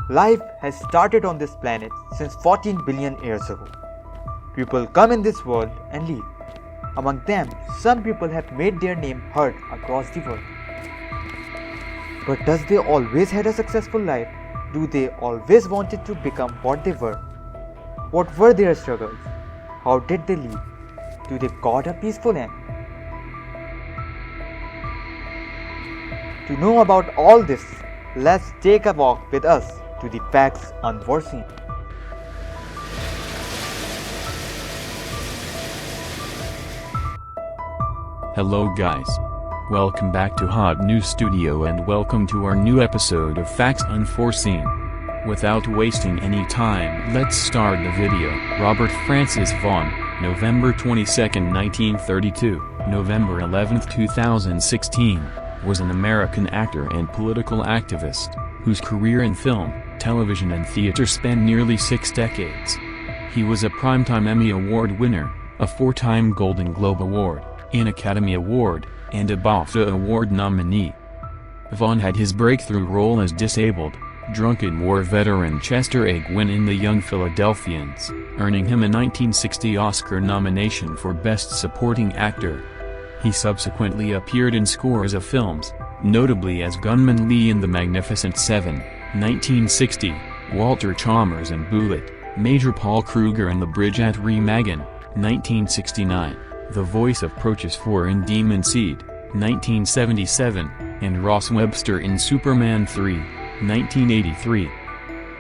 Life has started on this planet since 14 billion years ago. People come in this world and leave. Among them, some people have made their name heard across the world. But does they always had a successful life? Do they always wanted to become what they were? What were their struggles? How did they live? Do they got a peaceful end? To know about all this, let's take a walk with us to the facts unforeseen. Hello guys. Welcome back to Hot News Studio and welcome to our new episode of Facts Unforeseen. Without wasting any time, let's start the video. Robert Francis Vaughn, November 22, 1932, November 11, 2016, was an American actor and political activist, whose career in film, television and theater spanned nearly 6 decades. He was a Primetime Emmy Award winner, a 4-time Golden Globe Award, an Academy Award, and a BAFTA Award nominee. Vaughn had his breakthrough role as disabled, drunken war veteran Chester A. Gwynn in the Young Philadelphians, earning him a 1960 Oscar nomination for Best Supporting Actor. He subsequently appeared in scores of films, notably as Gunman Lee in The Magnificent Seven, 1960, Walter Chalmers in Bullitt, Major Paul Krueger in The Bridge at Remagen, 1969, the voice of Proteus IV in Demon Seed, 1977, and Ross Webster in Superman 3, 1983.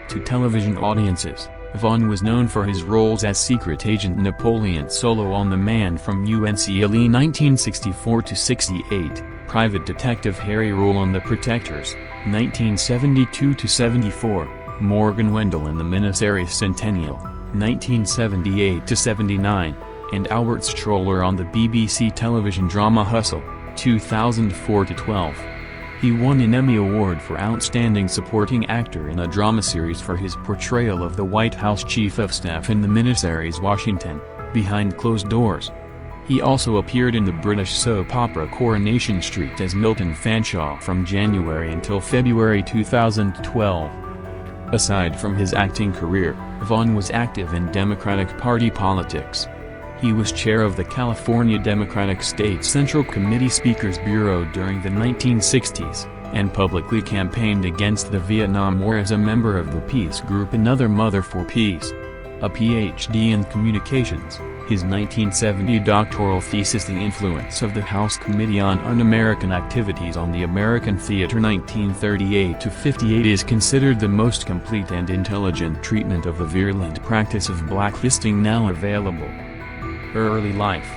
To television audiences, Vaughn was known for his roles as Secret Agent Napoleon Solo on The Man from UNCLE 1964-68, Private Detective Harry Roll on The Protectors, 1972-74, Morgan Wendell in the miniseries Centennial, 1978-79, and Albert Stroller on the BBC television drama Hustle, 2004-12. He won an Emmy Award for Outstanding Supporting Actor in a Drama Series for his portrayal of the White House Chief of Staff in the miniseries Washington, Behind Closed Doors. He also appeared in the British soap opera Coronation Street as Milton Fanshawe from January until February 2012. Aside from his acting career, Vaughn was active in Democratic Party politics. He was chair of the California Democratic State Central Committee Speakers Bureau during the 1960s, and publicly campaigned against the Vietnam War as a member of the peace group Another Mother for Peace. A Ph.D. in Communications, his 1970 doctoral thesis The Influence of the House Committee on Un-American Activities on the American Theater 1938-58 is considered the most complete and intelligent treatment of the virulent practice of blacklisting now available. Early life.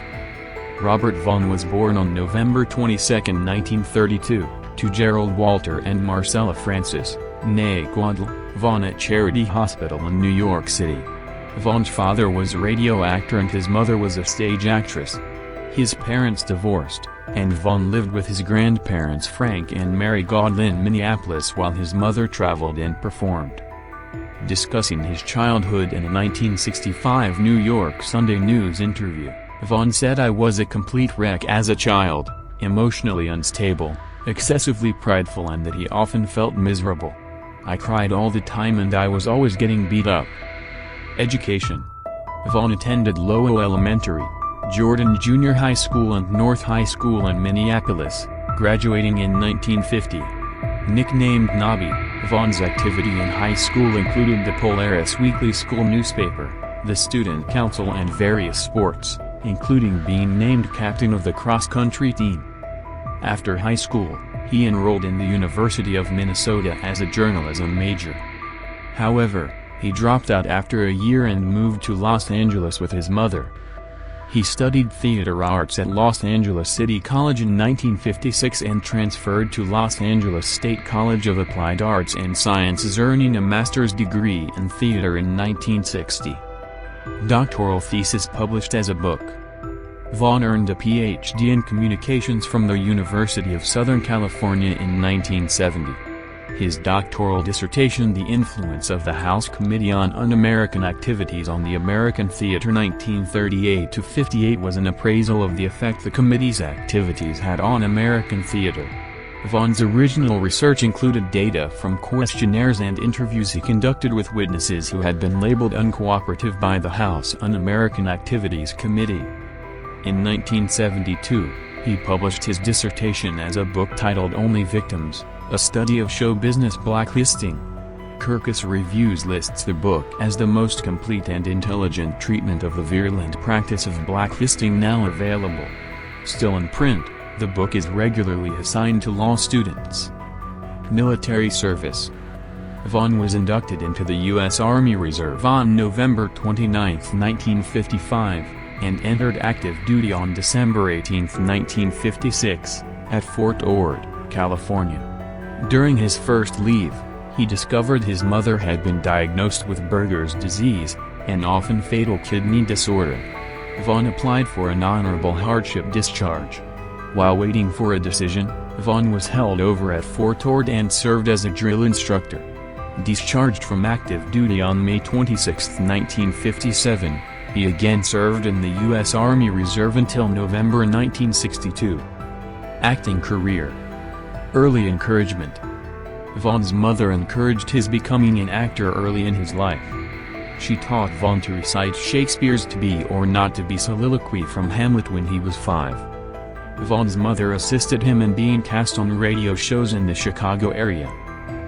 Robert Vaughn was born on November 22, 1932, to Gerald Walter and Marcella Francis, née Guadal, Vaughn at Charity Hospital in New York City. Vaughn's father was a radio actor and his mother was a stage actress. His parents divorced, and Vaughn lived with his grandparents Frank and Mary Godlin in Minneapolis while his mother traveled and performed. Discussing his childhood in a 1965 New York Sunday News interview, Vaughn said, "I was a complete wreck as a child, emotionally unstable, excessively prideful, and that he often felt miserable. I cried all the time and I was always getting beat up." Education. Vaughn attended Lowell Elementary, Jordan Junior High School and North High School in Minneapolis, graduating in 1950. Nicknamed Nobby, Vaughn's activity in high school included the Polaris weekly school newspaper, the student council and various sports, including being named captain of the cross-country team. After high school, he enrolled in the University of Minnesota as a journalism major. However, he dropped out after a year and moved to Los Angeles with his mother. He studied theater arts at Los Angeles City College in 1956 and transferred to Los Angeles State College of Applied Arts and Sciences, earning a master's degree in theater in 1960. Doctoral thesis published as a book. Vaughn earned a Ph.D. in Communications from the University of Southern California in 1970. His doctoral dissertation The Influence of the House Committee on Un-American Activities on the American Theater 1938-58 was an appraisal of the effect the committee's activities had on American theater. Vaughn's original research included data from questionnaires and interviews he conducted with witnesses who had been labeled uncooperative by the House Un-American Activities Committee. In 1972, he published his dissertation as a book titled Only Victims, a study of show business blacklisting. Kirkus Reviews lists the book as the most complete and intelligent treatment of the virulent practice of blacklisting now available. Still in print, the book is regularly assigned to law students. Military service. Vaughn was inducted into the U.S. Army Reserve on November 29, 1955, and entered active duty on December 18, 1956, at Fort Ord, California. During his first leave, he discovered his mother had been diagnosed with Buerger's disease, an often fatal kidney disorder. Vaughn applied for an honorable hardship discharge. While waiting for a decision, Vaughn was held over at Fort Ord and served as a drill instructor. Discharged from active duty on May 26, 1957, he again served in the U.S. Army Reserve until November 1962. Acting career. Early encouragement. Vaughn's mother encouraged his becoming an actor early in his life. She taught Vaughn to recite Shakespeare's To Be or Not to Be soliloquy from Hamlet when he was 5. Vaughn's mother assisted him in being cast on radio shows in the Chicago area.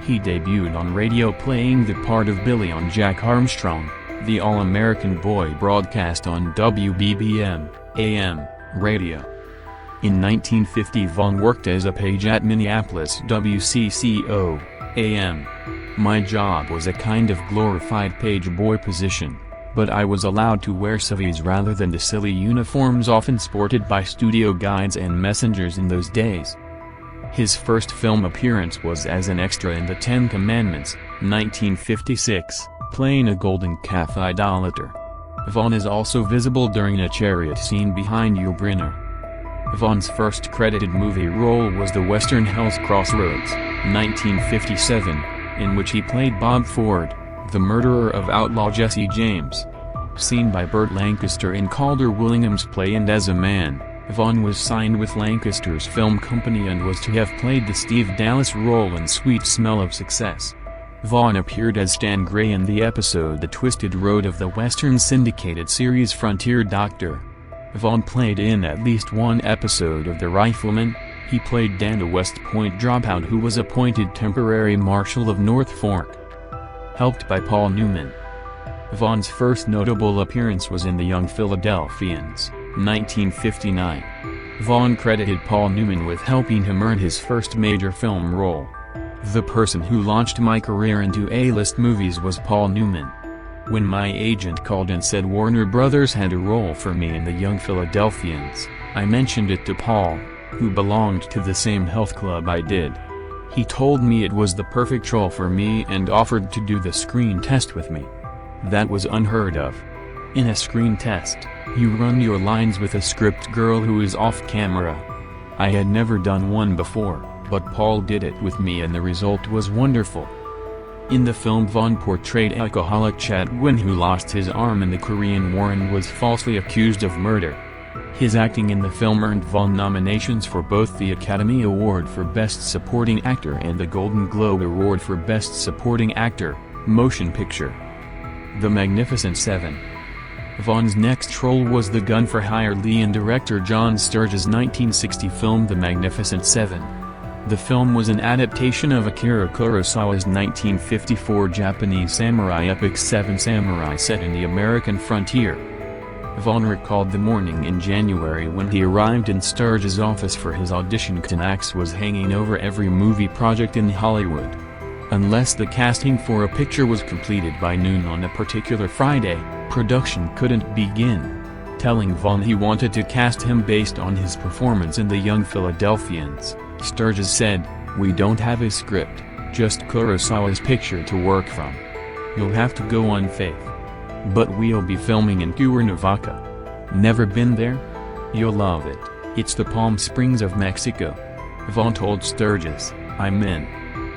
He debuted on radio playing the part of Billy on Jack Armstrong, the All-American Boy broadcast on WBBM, AM, radio. In 1950 Vaughn worked as a page at Minneapolis WCCO, AM. My job was a kind of glorified page boy position, but I was allowed to wear civvies rather than the silly uniforms often sported by studio guides and messengers in those days. His first film appearance was as an extra in The Ten Commandments, 1956, playing a golden calf idolater. Vaughn is also visible during a chariot scene behind Yul Brynner. Vaughn's first credited movie role was the Western Hell's Crossroads, 1957, in which he played Bob Ford, the murderer of outlaw Jesse James. Seen by Burt Lancaster in Calder Willingham's play And as a Man, Vaughn was signed with Lancaster's film company and was to have played the Steve Dallas role in Sweet Smell of Success. Vaughn appeared as Stan Gray in the episode The Twisted Road of the Western syndicated series Frontier Doctor. Vaughn played in at least one episode of The Rifleman. He played Dan, a West Point dropout who was appointed temporary marshal of North Fork. Helped by Paul Newman. Vaughn's first notable appearance was in The Young Philadelphians, 1959. Vaughn credited Paul Newman with helping him earn his first major film role. The person who launched my career into A-list movies was Paul Newman. When my agent called and said Warner Brothers had a role for me in The Young Philadelphians, I mentioned it to Paul, who belonged to the same health club I did. He told me it was the perfect role for me and offered to do the screen test with me. That was unheard of. In a screen test, you run your lines with a script girl who is off camera. I had never done one before, but Paul did it with me and the result was wonderful. In the film, Vaughn portrayed alcoholic Chad Gwynn, who lost his arm in the Korean War and was falsely accused of murder. His acting in the film earned Vaughn nominations for both the Academy Award for Best Supporting Actor and the Golden Globe Award for Best Supporting Actor, Motion Picture. The Magnificent Seven. Vaughn's next role was the gun-for-hire lead in director John Sturges' 1960 film The Magnificent Seven. The film was an adaptation of Akira Kurosawa's 1954 Japanese samurai epic Seven Samurai set in the American frontier. Vaughn recalled the morning in January when he arrived in Sturges' office for his audition. An axe was hanging over every movie project in Hollywood. Unless the casting for a picture was completed by noon on a particular Friday, production couldn't begin. Telling Vaughn he wanted to cast him based on his performance in The Young Philadelphians, Sturges said, "We don't have a script, just Kurosawa's picture to work from. You'll have to go on faith. But we'll be filming in Cuernavaca. Never been there? You'll love it. It's the Palm Springs of Mexico." Vaughn told Sturges, "I'm in."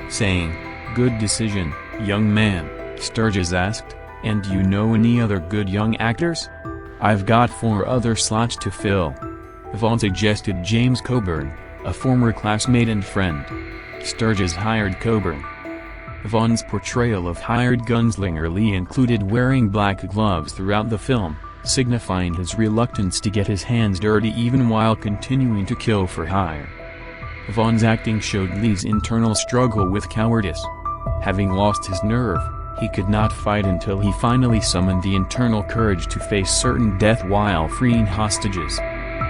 Saying, "Good decision, young man," Sturges asked, "And you know any other good young actors?" "I've got 4 other slots to fill." Vaughn suggested James Coburn, a former classmate and friend. Sturges hired Coburn. Vaughn's portrayal of hired gunslinger Lee included wearing black gloves throughout the film, signifying his reluctance to get his hands dirty even while continuing to kill for hire. Vaughn's acting showed Lee's internal struggle with cowardice. Having lost his nerve, he could not fight until he finally summoned the internal courage to face certain death while freeing hostages.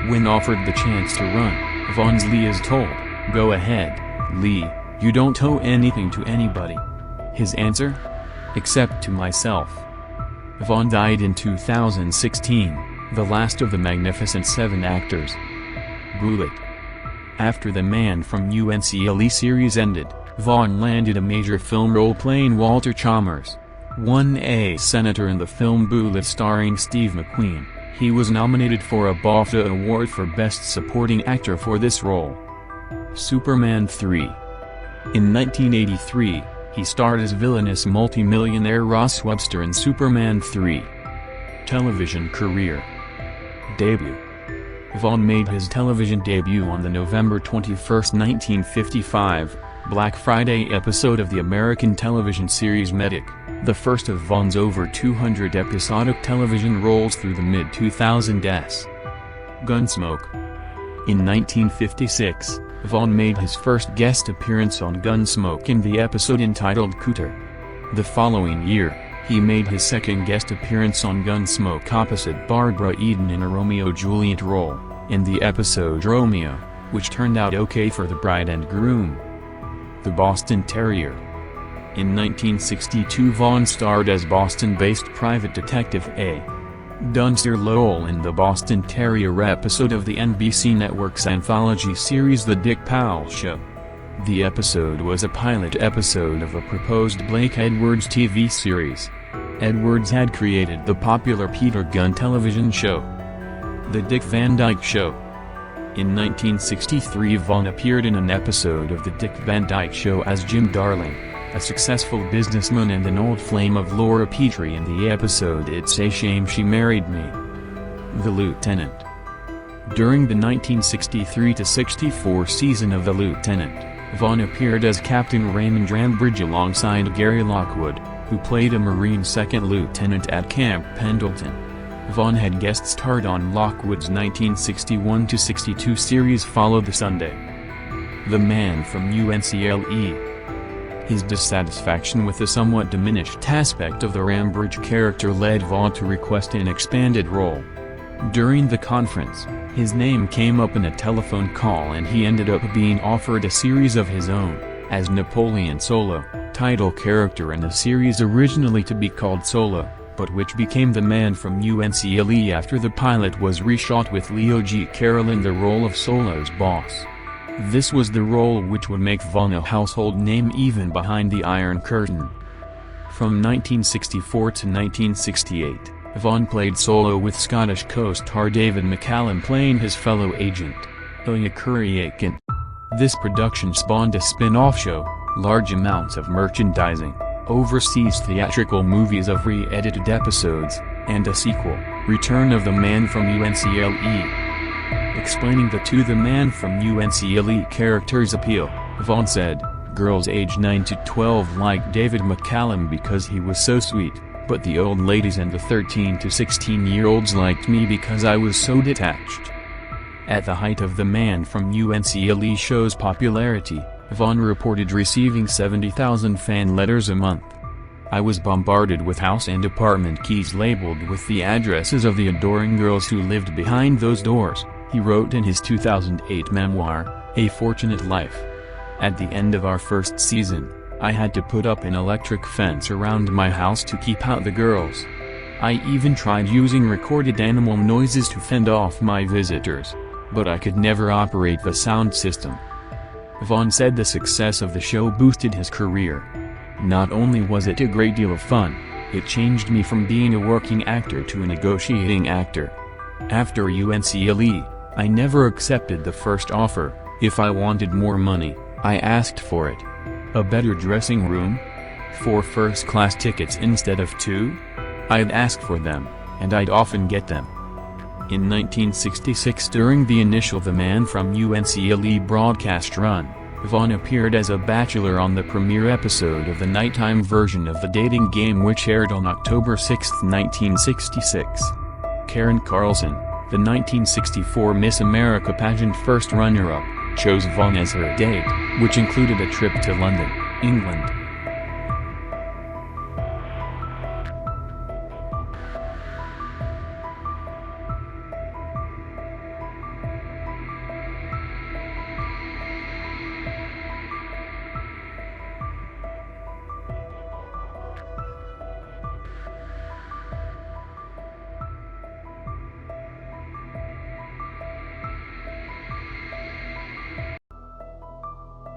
When offered the chance to run, Vaughn's Lee is told, "Go ahead, Lee, you don't owe anything to anybody." His answer? "Except to myself." Vaughn died in 2016, the last of the Magnificent Seven actors. Bullitt. After The Man from UNCLE series ended, Vaughn landed a major film role playing Walter Chalmers, 1A senator in the film Bullitt starring Steve McQueen. He was nominated for a BAFTA Award for Best Supporting Actor for this role. Superman 3. In 1983, he starred as villainous multimillionaire Ross Webster in Superman 3. Television career. Debut. Vaughn made his television debut on the November 21, 1955, Black Friday episode of the American television series Medic, the first of Vaughn's over 200 episodic television roles through the mid-2000s. Gunsmoke. In 1956, Vaughn made his first guest appearance on Gunsmoke in the episode entitled Cooter. The following year, he made his second guest appearance on Gunsmoke opposite Barbara Eden in a Romeo-Juliet role, in the episode Romeo, which turned out okay for the bride and groom. The Boston Terrier. In 1962 Vaughn starred as Boston-based private detective A. Dunster Lowell in the Boston Terrier episode of the NBC Network's anthology series The Dick Powell Show. The episode was a pilot episode of a proposed Blake Edwards TV series. Edwards had created the popular Peter Gunn television show, The Dick Van Dyke Show. In 1963 Vaughn appeared in an episode of The Dick Van Dyke Show as Jim Darling, a successful businessman and an old flame of Laura Petrie in the episode It's a Shame She Married Me. The Lieutenant. During the 1963-64 season of The Lieutenant, Vaughn appeared as Captain Raymond Rambridge alongside Gary Lockwood, who played a Marine second lieutenant at Camp Pendleton. Vaughn had guest starred on Lockwood's 1961-62 series Follow the Sunday. The Man from UNCLE. His dissatisfaction with the somewhat diminished aspect of the Rambridge character led Vaughn to request an expanded role. During the conference, his name came up in a telephone call and he ended up being offered a series of his own, as Napoleon Solo, title character in a series originally to be called Solo, but which became The Man from UNCLE after the pilot was reshot with Leo G. Carroll in the role of Solo's boss. This was the role which would make Vaughn a household name even behind the Iron Curtain. From 1964 to 1968, Vaughn played Solo with Scottish co-star David McCallum playing his fellow agent, Ilya Kuryakin. This production spawned a spin-off show, large amounts of merchandising, overseas theatrical movies of re-edited episodes, and a sequel, Return of the Man from UNCLE. Explaining the The Man from UNCLE character's appeal, Vaughn said, "Girls aged 9 to 12 liked David McCallum because he was so sweet, but the old ladies and the 13 to 16-year-olds liked me because I was so detached." At the height of The Man from UNCLE show's popularity, Vaughn reported receiving 70,000 fan letters a month. "I was bombarded with house and apartment keys labeled with the addresses of the adoring girls who lived behind those doors," he wrote in his 2008 memoir, A Fortunate Life. "At the end of our first season, I had to put up an electric fence around my house to keep out the girls. I even tried using recorded animal noises to fend off my visitors, but I could never operate the sound system." Vaughn said the success of the show boosted his career. "Not only was it a great deal of fun, it changed me from being a working actor to a negotiating actor. After UNCLE, I never accepted the first offer. If I wanted more money, I asked for it. A better dressing room? 4 first-class tickets instead of 2? I'd ask for them, and I'd often get them." In 1966, during the initial The Man from UNCLE broadcast run, Vaughn appeared as a bachelor on the premiere episode of the nighttime version of The Dating Game, which aired on October 6, 1966. Karen Carlson, the 1964 Miss America pageant first runner-up, chose Vaughn as her date, which included a trip to London, England.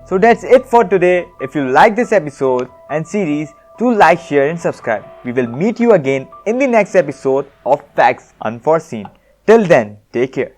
So that's it for today. If you like this episode and series, do like, share and subscribe. We will meet you again in the next episode of Facts Unforeseen. Till then, take care.